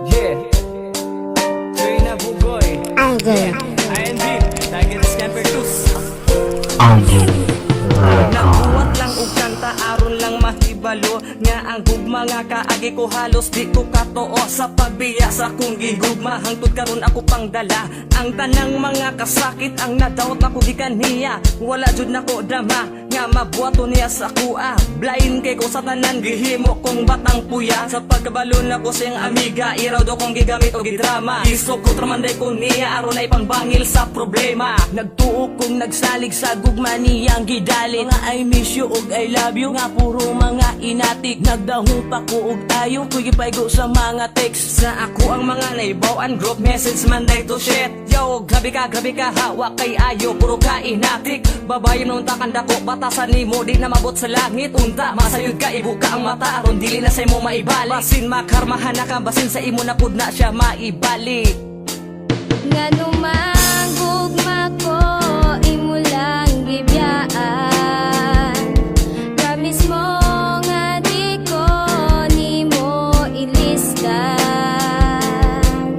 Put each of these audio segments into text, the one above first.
Yeah, Trina Bugoy. Idol. IND, Tiger Scamper Tus. Nabuwat lang og kanta aron lang mahibalo nga ang gugma nga kaagi ko halos di ko katoo sa pagbiya sa kong gigugma hangtod karon ako pang dala ang tanang mga kasakit ang nadawat nako gikan niya wala jud nako dama nga mabuhato niya sa kuha blind kay ko sa tanan gihimo kong batang puya sa pagkabalo nako siyang amiga iraw do kong gigamit og gidrama isog ko tramanday ko niya aron ay pangbangil sa problema nagtuo kong nagsalig sa gugma niyang gidali nga I miss you og I love you nga puro mga inatik nagdahong pa ko og ayaw ko'y gipaygo sa mga text sa ako ang mga naibawan group message man day to shit yo grabe ka hawa kay ayo puro ka inatik babayon nung takanda ko batasan nimo di na mabot sa langit unta masayod ka ibuka ang mata aron dili na sa imo maibalik basin makarmahan na ka basin sa imo na pud na siya maibalik Ngano man gugma ko imo lang gibiyaan Promise mo nga di ko nimo ilisdan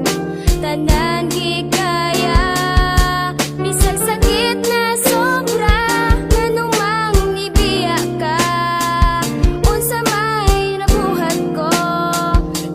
Tanan gikaya bisag sakit na sobra Ngano mang ibiya ka unsa may nabuhat ko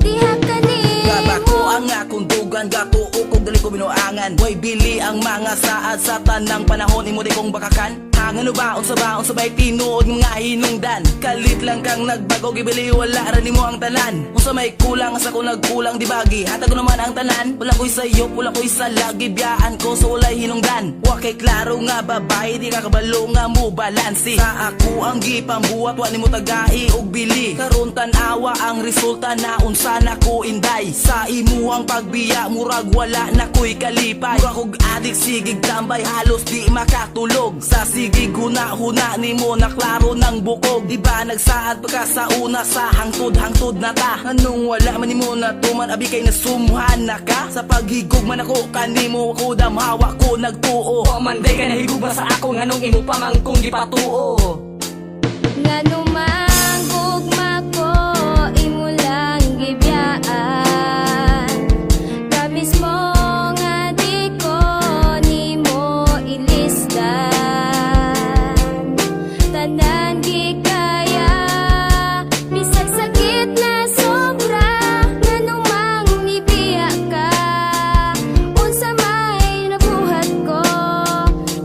diha kanimo Gabako ang akong dugan gatuo kog dali ko binuangan way bili ang mga saad sa tanang panahon imo di kong bakakan hangano ba unsa bay tinuod nga hinungdan kalit lang kang nagbago gibili wala ra nimo ang tanan unsa may kulang sa ko nagkulang di bagi hatag ko naman ang tanan wala ko'y sayo wala ko'y sa lagi biyaan ko so walay hinungdan wa kay klaro nga babae di ka kabalo nga mo balansi sa ako ang gipambuhat wa nimo tagai og bili karon tan-awa ang resulta na unsa na ko inday sa imuhang pagbiya murag wala na ko'y kalipay murag og adik sigig tambay halos di makatulog sa sigig huna-huna nimo na klaro ng bukog di ba nagsaad pa ka sa una sa hangtod na ta anong wala man nimo na tuman abi kay nasumuhan na ka sa paghigog man ako kanimo ako damhawa ko nagtuo o manday ka nahigog ba sa ako nganong imo pa man kung di patuo Ngano man gugma ko imo lang gibiyaan Promise mo nga di ko nimo ilisdan Tanan gikaya bisag sakit na sobra Ngano mang ibiya ka unsa may nabuhat ko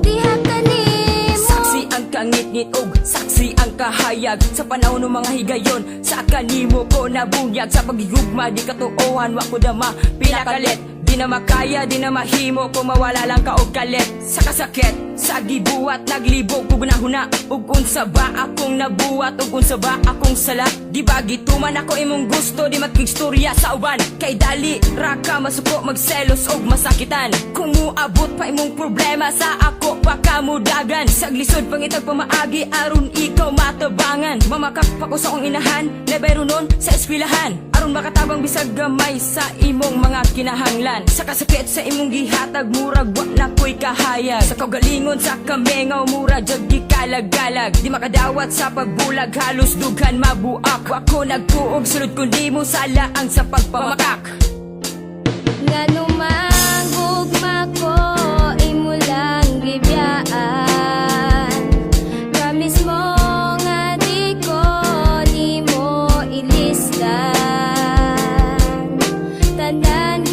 diha kanimo Saksi ang kangit-ngit og saksi ang kahayag sa panahon ng mga higayon sa kanimo ko nabunyag sa paghigugma di katuohan wa ko dama pinakalit di na makaya di na mahimo kung mawala lang ka og kalit sa kasakit sa gibuhat naglibog ko gunahuna ug unsa ba akong nabuhat ug unsa ba akong sala di ba gituman ako imong gusto di magkigstorya sa uban kay dali ra ka masuko magselos og masakitan kung muabot pa imong problema sa ako pa kamudagan sa glisod pangitag pamaagi aron ikaw matabangan mamakak pa ko sa akong inahan lebero nun sa eskwelahan aron makatabang bisag gamay sa imong mga kinahanglan sa kasakit sa imong gihatag murag wa na ko'y kahayag sa kaugalingon sa kamengaw mura jud gikalag-galag di makadawat sa pagbulag halos dughan mabuak wa ko nagtuog sulod kundi mo sala ang sa pagpamakak Ngano man gugma ko imo lang gibiyaan Promise mo nga di ko nimo ilisdan Tanan